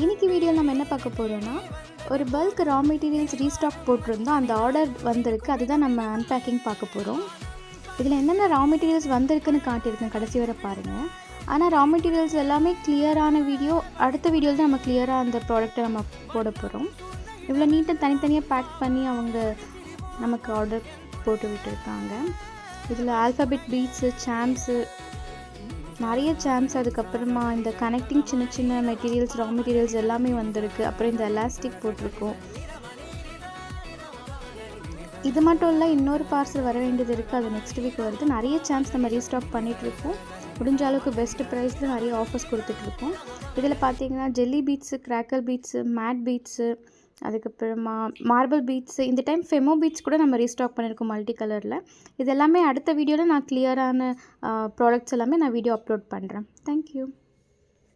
இன்றைக்கி வீடியோவில் நம்ம என்ன பார்க்க போகிறோன்னா, ஒரு பல்க் ரா மெட்டீரியல்ஸ் ரீஸ்டாக் போட்டிருந்தோம். அந்த ஆர்டர் வந்திருக்கு. அதுதான் நம்ம அன்பேக்கிங் பார்க்க போகிறோம். இதில் என்னென்ன ரா மெட்டீரியல்ஸ் வந்திருக்குன்னு காட்டியிருக்கேன், கடைசி வரை பாருங்கள். ஆனால் ரா மெட்டீரியல்ஸ் எல்லாமே கிளியரான வீடியோ அடுத்த வீடியோவில் தான் நம்ம கிளியராக அந்த ப்ராடக்ட்டை நம்ம போட போகிறோம். இவ்வளோ நீட்டாக தனித்தனியாக பேக் பண்ணி அவங்க நமக்கு ஆர்டர் போட்டு விட்டுருக்காங்க. இதில் ஆல்ஃபபெட் பீட்ஸு, சாம்ஸு, நிறைய சாம்ஸ், அதுக்கப்புறமா இந்த கனெக்டிங் சின்ன சின்ன மெட்டீரியல்ஸ், ரா மெட்டீரியல்ஸ் எல்லாமே வந்திருக்கு. அப்புறம் இந்த எலாஸ்டிக் போட்டிருக்கோம். இது மட்டும் இல்லை, இன்னொரு பார்சல் வர வேண்டியது இருக்குது. அது நெக்ஸ்ட் வீக் வருது. நிறைய சாம்ஸ் நம்ம ரீஸ்டாக் பண்ணிகிட்ருக்கோம். முடிஞ்ச அளவுக்கு பெஸ்ட் ப்ரைஸில் நிறைய ஆஃபர்ஸ் கொடுத்துட்ருக்கோம். இதில் பார்த்தீங்கன்னா jelly beads, crackle beads, matte beads, அதுக்கப்புறமா மார்பிள் பீட்ஸு, இந்த டைம் ஃபெமோ பீட்ஸ் கூட நம்ம ரீஸ்டாக் பண்ணியிருக்கோம் மல்டி கலரில். இது எல்லாமே அடுத்த வீடியோவில் நான் கிளியரான ப்ராடக்ட்ஸ் எல்லாமே நான் வீடியோ அப்லோட் பண்ணுறேன். தேங்க்யூ.